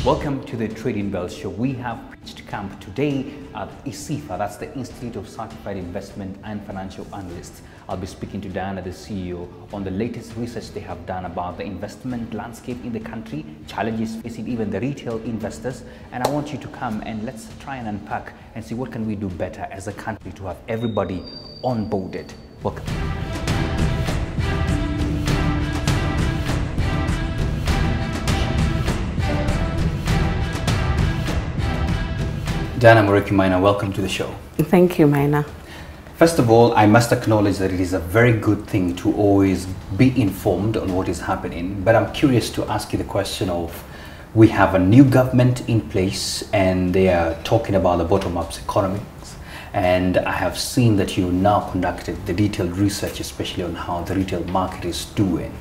Welcome to the Trading Bell Show. We have pitched camp today at ICIFA, that's the Institute of Certified Investment and Financial Analysts. I'll be speaking to Diana, the CEO, on the latest research they have done about the investment landscape in the country, challenges facing even the retail investors. And I want you to come and let's try and unpack and see what can we do better as a country to have everybody onboarded. Welcome. Diana, Muriuki, Maina, welcome to the show. Thank you, Maina. First of all, I must acknowledge that it is a very good thing to always be informed on what is happening. But I'm curious to ask you the question of, we have a new government in place and they are talking about the bottom-up economies. And I have seen that you now conducted the detailed research, especially on how the retail market is doing.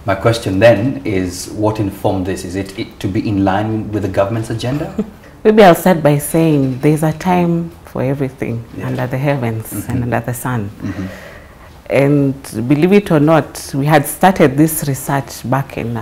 My question then is, what informed this? Is it to be in line with the government's agenda? Maybe I'll start by saying there's a time for everything under the heavens and under the sun. And believe it or not, we had started this research back in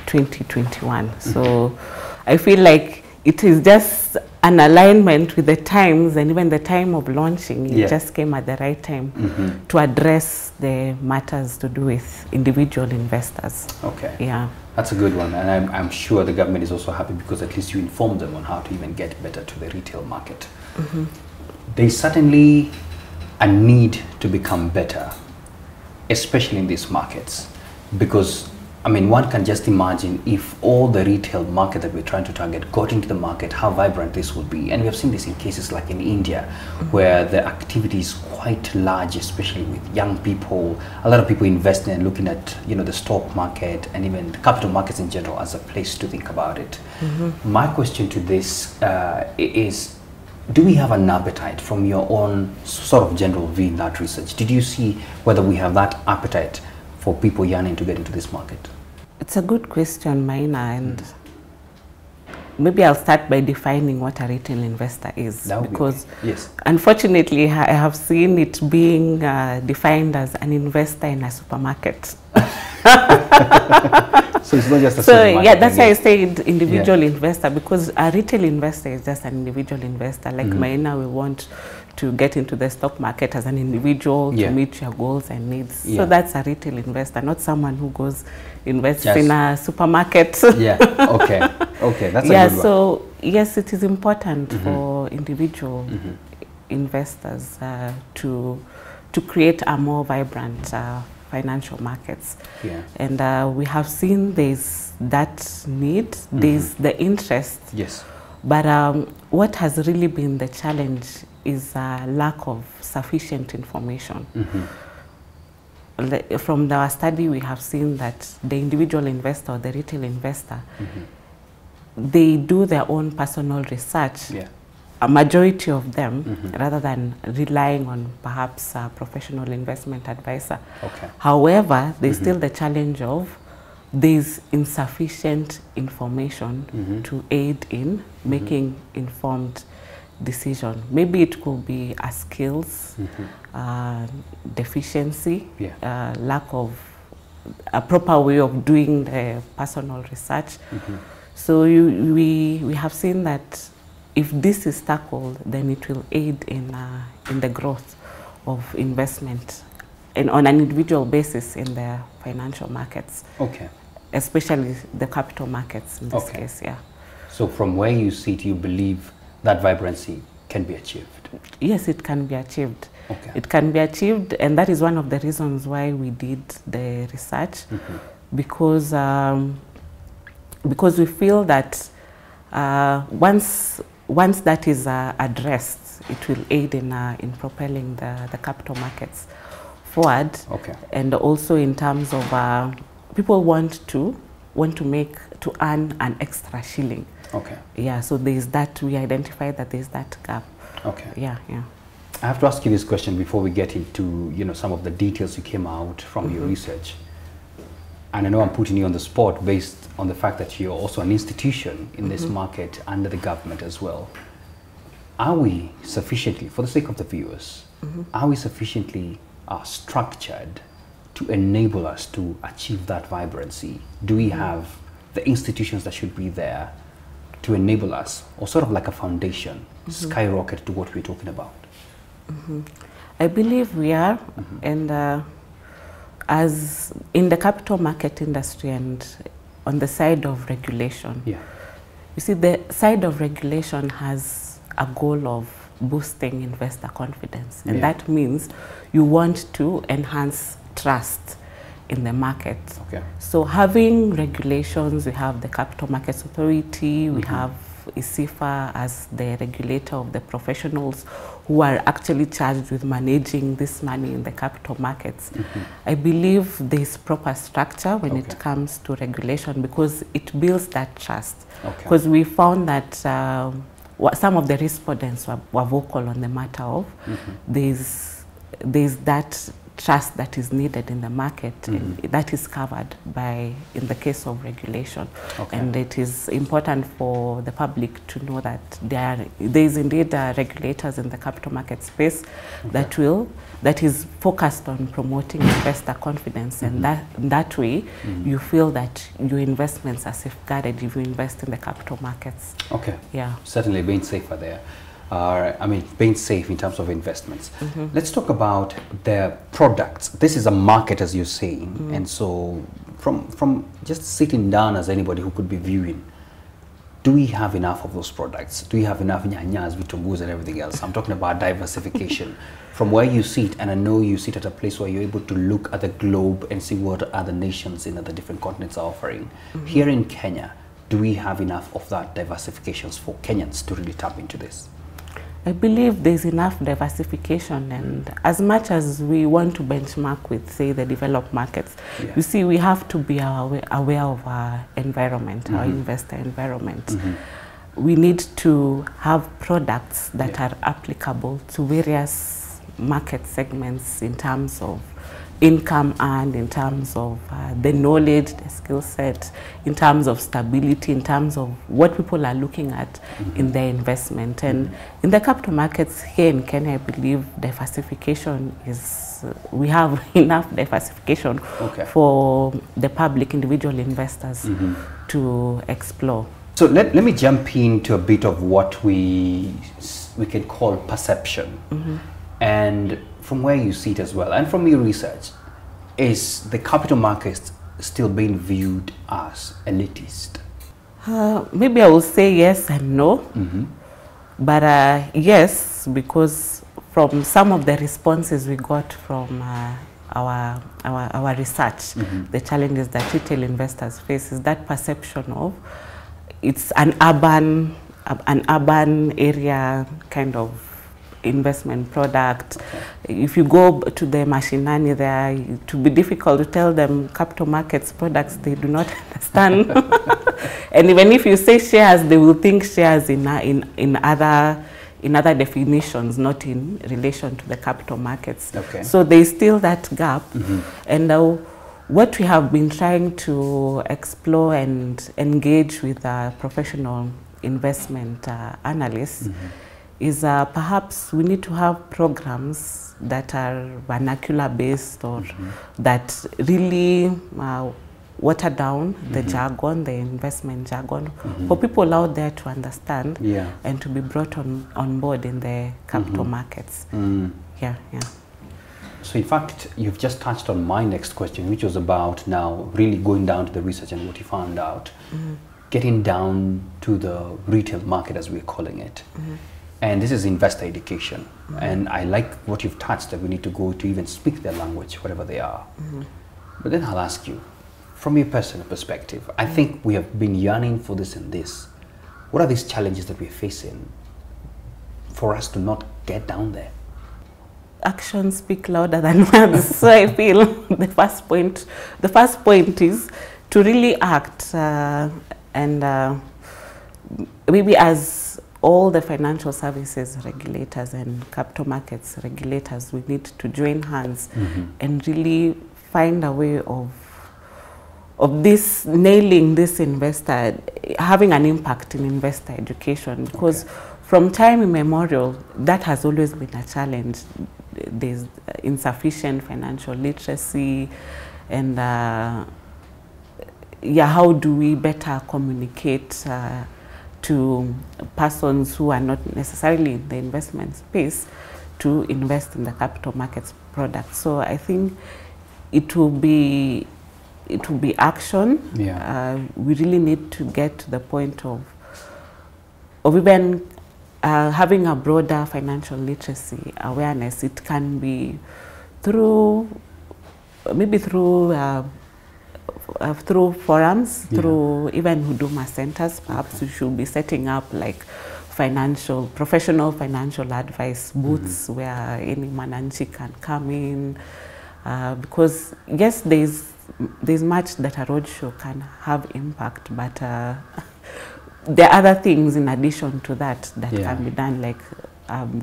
2021. So I feel like it is just an alignment with the times, and even the time of launching, it just came at the right time to address the matters to do with individual investors. Okay. Yeah. That's a good one, and I'm sure the government is also happy because at least you informed them on how to even get better to the retail market. There's certainly a need to become better, especially in these markets, because I mean, one can just imagine if all the retail market that we're trying to target got into the market, how vibrant this would be. And we have seen this in cases like in India, where the activity is quite large, especially with young people. A lot of people investing and looking at, you know, the stock market and even the capital markets in general as a place to think about it. My question to this is, do we have an appetite from your own sort of general view in that research? Did you see whether we have that appetite for people yearning to get into this market? It's a good question, Maina, and maybe I'll start by defining what a retail investor is, because unfortunately I have seen it being defined as an investor in a supermarket. So it's not just a supermarket. So yeah, that's why I say individual investor, because a retail investor is just an individual investor. Like Maina, we want to get into the stock market as an individual to meet your goals and needs. So that's a retail investor, not someone who goes invests in a supermarket. Okay, that's a good one. So yes, it is important for individual investors to create a more vibrant financial markets. And we have seen there's that need, there's the interest. But what has really been the challenge is a lack of sufficient information. From our study, we have seen that the individual investor, the retail investor, they do their own personal research, a majority of them, rather than relying on perhaps a professional investment advisor. However, there's still the challenge of there's insufficient information to aid in making informed decision. Maybe it could be a skills deficiency, lack of a proper way of doing the personal research. So we have seen that if this is tackled, then it will aid in the growth of investment and on an individual basis in the financial markets. Especially the capital markets in this case. So from where you sit, you believe that vibrancy can be achieved? Yes, it can be achieved. It can be achieved, and that is one of the reasons why we did the research, because we feel that once that is addressed, it will aid in propelling the capital markets forward. And also in terms of people want to earn an extra shilling. So there's that, we identified that there's that gap. I have to ask you this question before we get into, you know, some of the details you came out from your research. And I know I'm putting you on the spot based on the fact that you're also an institution in this market under the government as well. Are we sufficiently, for the sake of the viewers, are we sufficiently structured to enable us to achieve that vibrancy? Do we have the institutions that should be there to enable us, or sort of like a foundation, skyrocket to what we're talking about? I believe we are, and as in the capital market industry and on the side of regulation, you see, the side of regulation has a goal of boosting investor confidence, and that means you want to enhance trust in the market. So having regulations, we have the Capital Markets Authority, we have ICIFA as the regulator of the professionals who are actually charged with managing this money in the capital markets. I believe there is proper structure when it comes to regulation, because it builds that trust. Because we found that some of the respondents were vocal on the matter of there's that trust that is needed in the market, and that is covered by, in the case of regulation. And it is important for the public to know that there is indeed regulators in the capital market space that is focused on promoting investor confidence, and that way you feel that your investments are safeguarded if you invest in the capital markets. Certainly being safer there. I mean, being safe in terms of investments. Let's talk about the products. This is a market, as you're saying, and so from just sitting down as anybody who could be viewing, do we have enough of those products? Do we have enough nyanyas, vitungus, and everything else? I'm talking about diversification. From where you sit, and I know you sit at a place where you're able to look at the globe and see what other nations in other different continents are offering. Here in Kenya, do we have enough of that diversifications for Kenyans to really tap into this? I believe there's enough diversification, and as much as we want to benchmark with, say, the developed markets, you see, we have to be aware of our environment, our investor environment. We need to have products that are applicable to various market segments in terms of income earned, in terms of the knowledge, the skill set, in terms of stability, in terms of what people are looking at in their investment. And in the capital markets here in Kenya, I believe diversification is, we have enough diversification for the public, individual investors to explore. So let me jump into a bit of what we can call perception. And from where you see it as well, and from your research, is the capital markets still being viewed as elitist? Maybe I will say yes and no. But yes, because from some of the responses we got from our research, the challenges that retail investors face is that perception of it's an urban area kind of investment product. If you go to the mashinani there, it will be difficult to tell them capital markets products they do not understand. And even if you say shares, they will think shares in other definitions, not in relation to the capital markets. So there is still that gap. And what we have been trying to explore and engage with professional investment analysts is perhaps we need to have programs that are vernacular based, or that really water down the jargon, the investment jargon, for people out there to understand and to be brought on board in the capital markets. So in fact, you've just touched on my next question, which was about now really going down to the research and what you found out, getting down to the retail market, as we're calling it. And this is investor education. And I like what you've touched, that we need to go to even speak their language, whatever they are. But then I'll ask you, from your personal perspective, I think we have been yearning for this and this. What are these challenges that we're facing for us to not get down there? Actions speak louder than words. So I feel the first point is to really act, and maybe as all the financial services regulators and capital markets regulators, we need to join hands and really find a way of this, nailing this investor, having an impact in investor education, because from time immemorial, that has always been a challenge. There's insufficient financial literacy, and how do we better communicate to persons who are not necessarily in the investment space to invest in the capital markets products. So I think it will be action. We really need to get to the point of even having a broader financial literacy awareness. It can be through through forums, through even Huduma centers. Perhaps we should be setting up like professional financial advice booths where any mwananchi can come in, because yes, there's much that a roadshow can have impact, but there are other things in addition to that can be done, like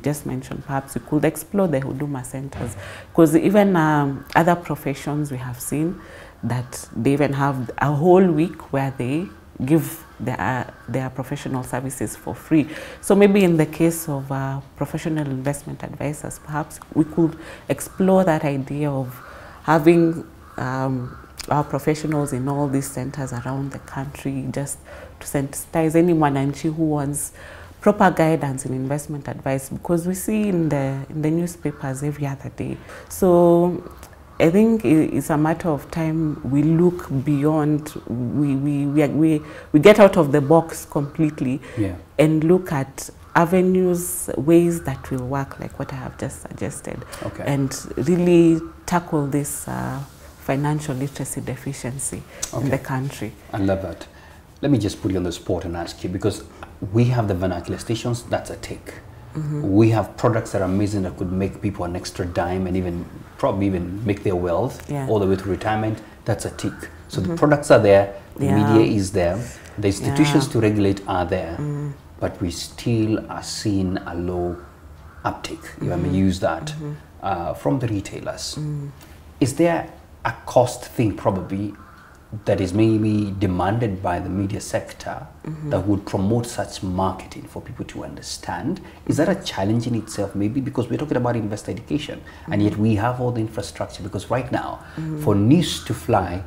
just mentioned. Perhaps we could explore the Huduma centers, because even other professions we have seen that they even have a whole week where they give their professional services for free. So maybe in the case of professional investment advisors, perhaps we could explore that idea of having our professionals in all these centers around the country, just to sensitize any mwananchi who wants proper guidance in investment advice, because we see in the newspapers every other day. So I think it's a matter of time we look beyond, we get out of the box completely and look at avenues, ways that will work, like what I have just suggested, and really tackle this financial literacy deficiency in the country. I love that. Let me just put you on the spot and ask you, because we have the vernacular stations, that's a tick. We have products that are amazing that could make people an extra dime and probably even make their wealth all the way to retirement. That's a tick. So the products are there, the media is there, the institutions to regulate are there, but we still are seeing a low uptake, if I may use that, from the retailers. Is there a cost thing probably that is maybe demanded by the media sector that would promote such marketing for people to understand? Is that a challenge in itself, maybe? Because we're talking about investor education, and yet we have all the infrastructure. Because right now, for news to fly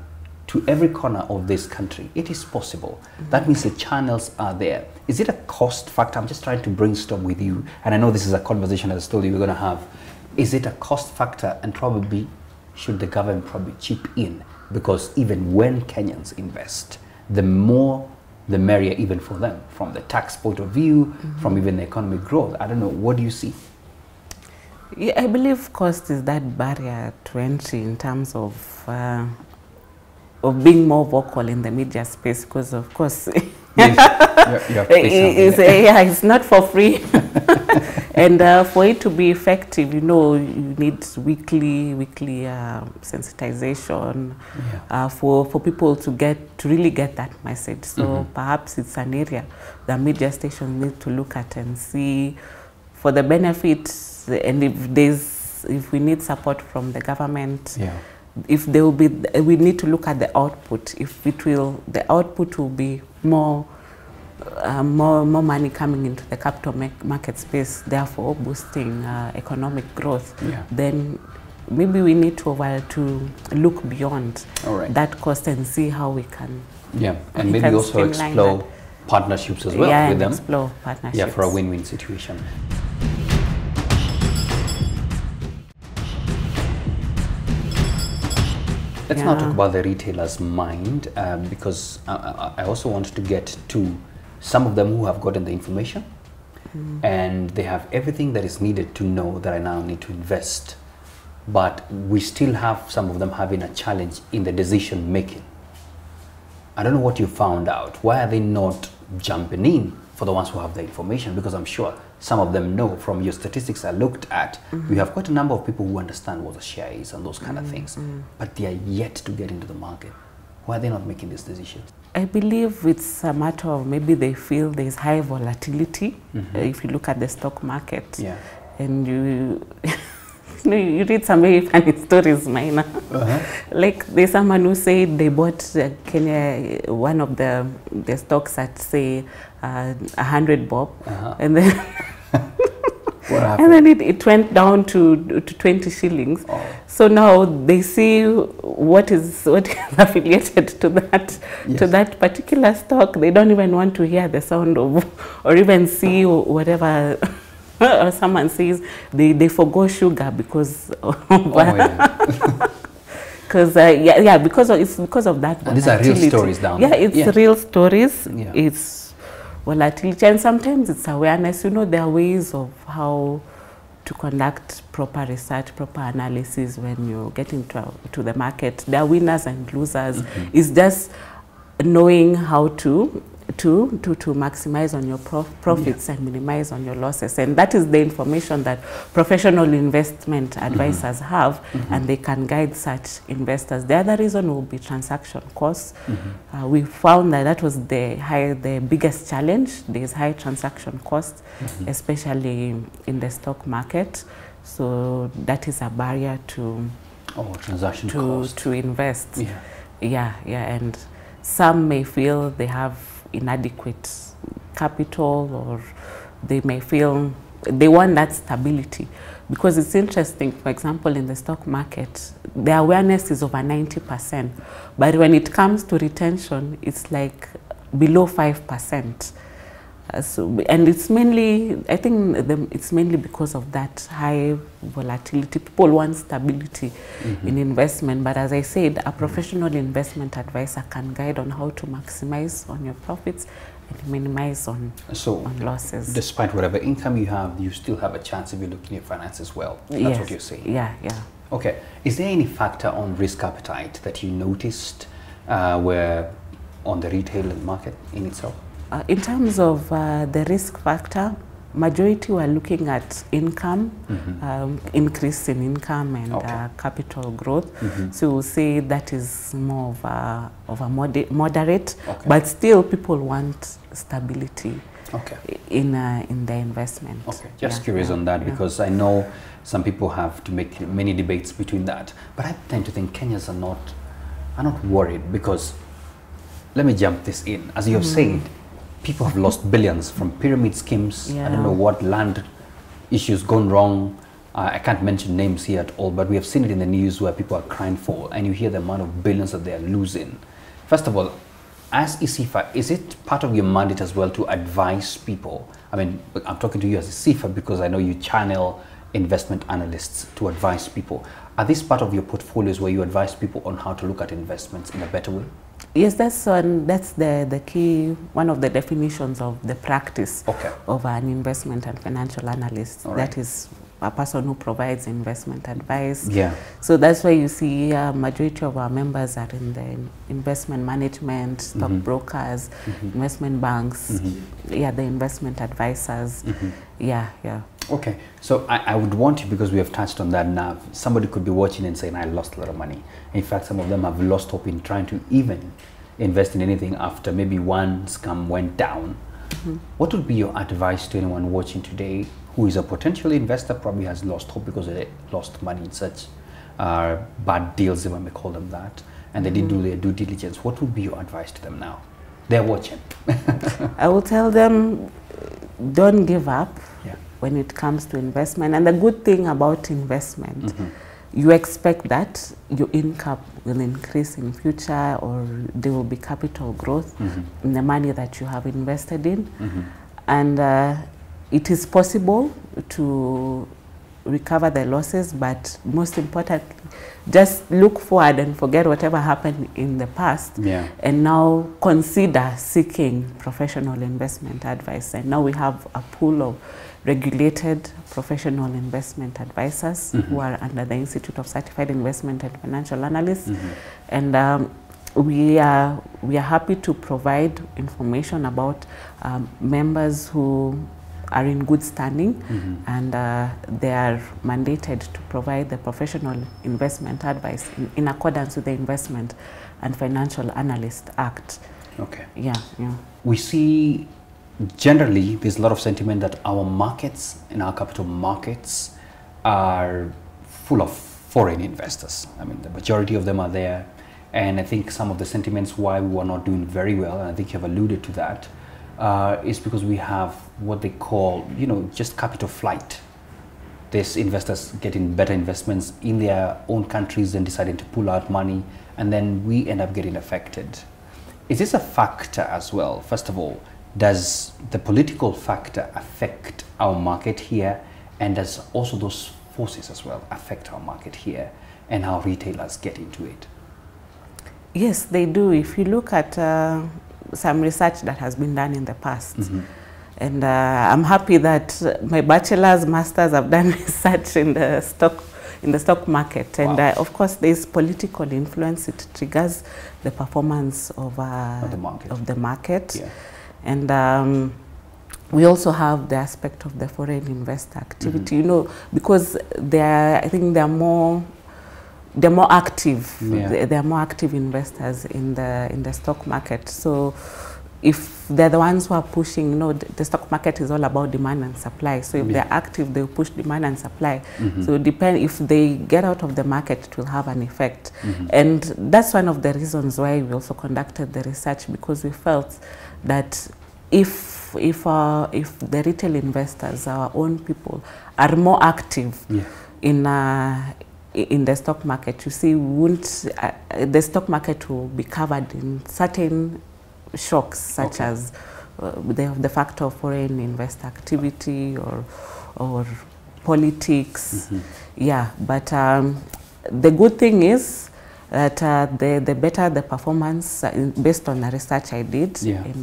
to every corner of this country, it is possible. That means the channels are there. Is it a cost factor? I'm just trying to brainstorm with you, and I know this is a conversation, as I told you, we're going to have. Is it a cost factor, and probably should the government probably chip in? Because even when Kenyans invest, the more the merrier, even for them, from the tax point of view, from even the economic growth. I don't know, what do you see? Yeah, I believe cost is that barrier to entry in terms of being more vocal in the media space, because of course it's not for free. And for it to be effective, you need weekly sensitization for people to really get that message. So perhaps it's an area the media stations need to look at and see for the benefits, and if we need support from the government, if there will be, we need to look at the output. The output will be more money coming into the capital market space, therefore boosting economic growth. Then maybe we need to look beyond that cost and see how we can. And maybe also explore partnerships as well with them. Explore partnerships. For a win-win situation. Let's now talk about the retailer's mind, because I also want to get to some of them who have gotten the information and they have everything that is needed to know that I now need to invest. But we still have some of them having a challenge in the decision making. I don't know what you found out. Why are they not jumping in for the ones who have the information? Because I'm sure some of them know from your statistics I looked at, we have quite a number of people who understand what a share is and those kind of things, but they are yet to get into the market. Why are they not making these decisions? I believe it's a matter of maybe they feel there's high volatility. If you look at the stock market, and you read some very funny stories, Maina. Like there's someone who said they bought Kenya, one of the stocks at say 100 bob, and then What happened? And then it went down to 20 shillings. Oh. So now they see what is affiliated to that to that particular stock. They don't even want to hear the sound of or even see whatever or someone says. They forgo sugar because because it's because of that. And these are real stories down there. there. It's real stories. Yeah. It's volatility, and sometimes it's awareness. You know, there are ways of how to conduct proper research, proper analysis when you're getting to the market. There are winners and losers. It's just knowing how to maximize on your profits and minimize on your losses, and that is the information that professional investment advisors have, and they can guide such investors. The other reason will be transaction costs. We found that was the biggest challenge. There is high transaction costs, especially in the stock market. So that is a barrier to transaction costs to invest. And some may feel they have inadequate capital, or they may feel they want that stability, because it's interesting. For example, in the stock market, the awareness is over 90%, but when it comes to retention, it's like below 5%. And it's mainly, I think it's mainly because of that high volatility. People want stability in investment, but as I said, a professional investment advisor can guide on how to maximize on your profits and minimize on losses. Despite whatever income you have, you still have a chance if you look in your finances well. That's what you're saying. Yeah. Okay. Is there any factor on risk appetite that you noticed where on the retail market in itself? In terms of the risk factor, majority were looking at income, increase in income and capital growth. So we'll say that is more of a moderate, but still people want stability in the investment. Okay, just curious on that, because I know some people have to make many debates between that, but I tend to think Kenyans are not worried, because let me jump this in. As you have said, people have lost billions from pyramid schemes. I don't know what land issues gone wrong. I can't mention names here at all, but we have seen it in the news where people are crying for, and you hear the amount of billions that they are losing. First of all, as ICIFA, is it part of your mandate as well to advise people? I mean, I'm talking to you as ICIFA because I know you channel investment analysts to advise people. Are these part of your portfolios where you advise people on how to look at investments in a better way? Yes, that's the key, one of the definitions of the practice of an investment and financial analyst. That is a person who provides investment advice. So that's why you see majority of our members are in the investment management, stock brokers, investment banks, the investment advisors. Okay, so I would want you, because we have touched on that now, somebody could be watching and saying, I lost a lot of money. In fact, some of them have lost hope in trying to even invest in anything after maybe one scam went down. What would be your advice to anyone watching today who is a potential investor, probably has lost hope because they lost money in such bad deals, if I may call them that, and they didn't do their due diligence? What would be your advice to them now? They're watching. I will tell them, don't give up when it comes to investment. And the good thing about investment, you expect that your income will increase in future, or there will be capital growth in the money that you have invested in. And it is possible to recover the losses, but most importantly, just look forward and forget whatever happened in the past, and now consider seeking professional investment advice. And now we have a pool of regulated professional investment advisors who are under the Institute of Certified Investment and Financial Analysts, and we are happy to provide information about members who are in good standing, and they are mandated to provide the professional investment advice in accordance with the Investment and Financial Analyst Act. We see generally there's a lot of sentiment that our markets and our capital markets are full of foreign investors. I mean, the majority of them are there, and I think some of the sentiments why we are not doing very well, and I think you have alluded to that, is because we have what they call, just capital flight these investors getting better investments in their own countries and deciding to pull out money, and then we end up getting affected. Is this a factor as well? First of all, does the political factor affect our market here, and does also those forces as well affect our market here and how retailers get into it? Yes, they do. If you look at some research that has been done in the past, and I'm happy that my bachelor's, master's have done research in the stock market, and of course there's political influence. It triggers the performance of the market. Yeah. And we also have the aspect of the foreign investor activity, you know, because I think they're more active. Yeah. They're more active investors in the stock market. So if they're the ones who are pushing, you know, the stock market is all about demand and supply. So if they're active, they'll push demand and supply. So if they get out of the market, it will have an effect. And that's one of the reasons why we also conducted the research, because we felt that if the retail investors, our own people, are more active in the stock market, you see, the stock market will be covered in certain shocks, such as the factor of foreign investor activity or politics. Yeah, but the good thing is that the better the performance, based on the research I did in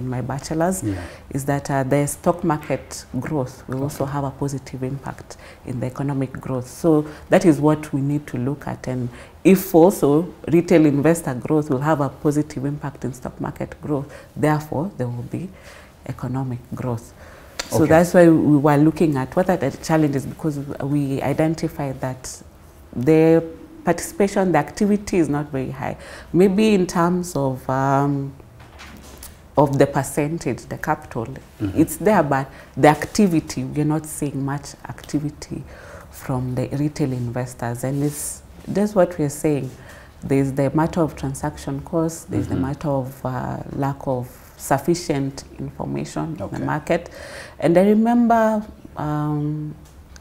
my bachelor's, is that the stock market growth will also have a positive impact in the economic growth. So that is what we need to look at. And if also retail investor growth will have a positive impact in stock market growth, therefore there will be economic growth. So that's why we were looking at what are the challenges, because we identified that the participation, the activity is not very high. Maybe in terms of the percentage, the capital, it's there, but the activity, we're not seeing much activity from the retail investors. And that's what we're saying. There's the matter of transaction costs, there's the matter of lack of sufficient information in the market. And I remember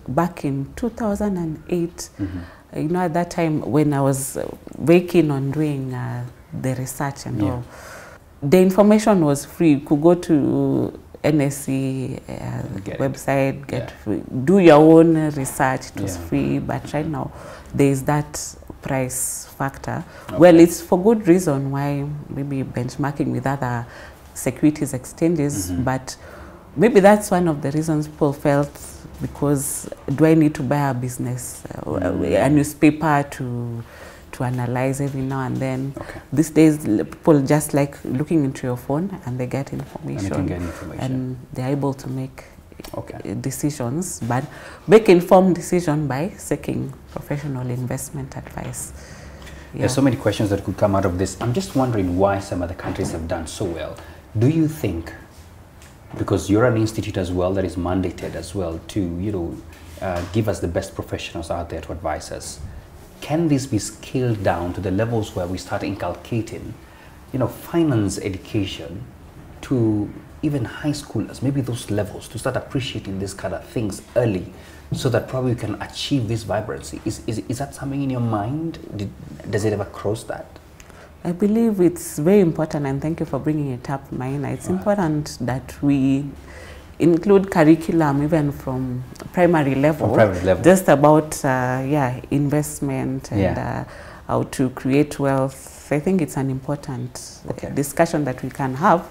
back in 2008, you know, at that time when I was very keen on doing the research and all, the information was free. You could go to NSC website, do your own research. It was free, but right now there is that price factor. Well, it's for good reason why maybe benchmarking with other securities exchanges, but maybe that's one of the reasons people felt, because do I need to buy a business, a newspaper to analyze every now and then? These days, people just like looking into your phone and they get information, and they're able to make decisions, but make informed decision by seeking professional investment advice. There's so many questions that could come out of this. I'm just wondering why some other countries have done so well. Do you think, because you're an institute as well that is mandated as well to, you know, give us the best professionals out there to advise us, can this be scaled down to the levels where we start inculcating, you know, finance education to even high schoolers, maybe those levels, to start appreciating these kind of things early, so that probably we can achieve this vibrancy? Is that something in your mind? Does it ever cross that? I believe it's very important, and thank you for bringing it up, Maina. It's important that we include curriculum even from primary level, just about investment and how to create wealth. I think it's an important discussion that we can have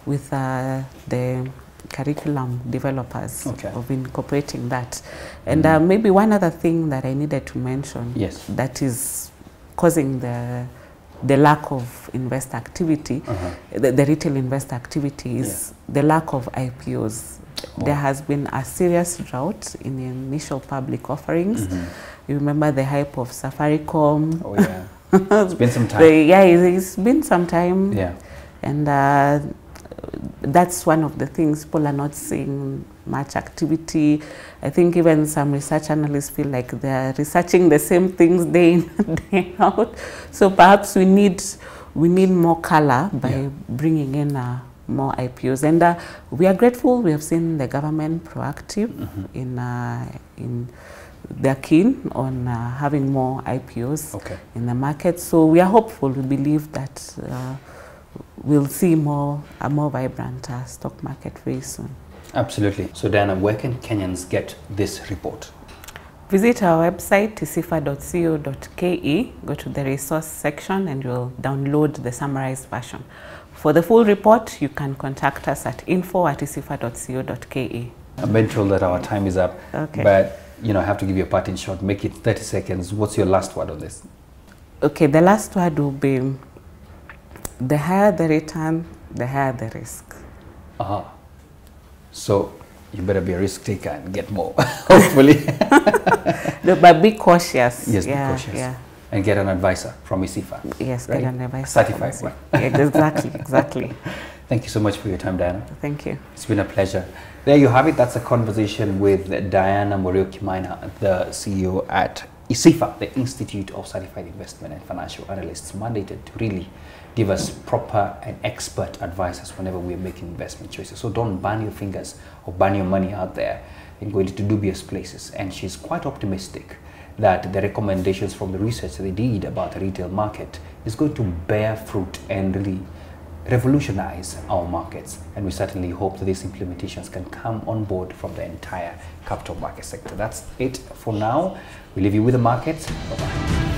with the curriculum developers of incorporating that. And maybe one other thing that I needed to mention that is causing the lack of investor activity, the retail investor activity, is the lack of IPOs. There has been a serious drought in the initial public offerings. You remember the hype of Safaricom? Oh yeah, it's been some time. It's been some time. Yeah, and that's one of the things. People are not seeing much activity. I think even some research analysts feel like they're researching the same things day in and day out. So perhaps we need more color by bringing in more IPOs. And we are grateful. We have seen the government proactive in they're keen on having more IPOs in the market. So we are hopeful. We believe that we'll see a more vibrant stock market very soon. Absolutely. So Diana, where can Kenyans get this report? Visit our website, icifa.co.ke, go to the resource section and you'll download the summarized version. For the full report, you can contact us at info@icifa.co.ke. I've been told that our time is up, but I have to give you a parting shot. Make it 30 seconds. What's your last word on this? Okay, the last word will be, the higher the return, the higher the risk. So you better be a risk taker and get more, hopefully. No, but be cautious. Yes, be cautious. Yeah. And get an advisor from ICIFA. Yes, right? Get an advisor. Certified one. Exactly. Thank you so much for your time, Diana. Thank you. It's been a pleasure. There you have it. That's a conversation with Diana Muriuki Maina, the CEO at ICIFA, the Institute of Certified Investment and Financial Analysts, mandated to really give us proper and expert advice whenever we're making investment choices. So don't burn your fingers or burn your money out there and go into dubious places. And she's quite optimistic that the recommendations from the research that they did about the retail market is going to bear fruit and really revolutionize our markets. And we certainly hope that these implementations can come on board from the entire capital market sector. That's it for now. We leave you with the markets. Bye-bye.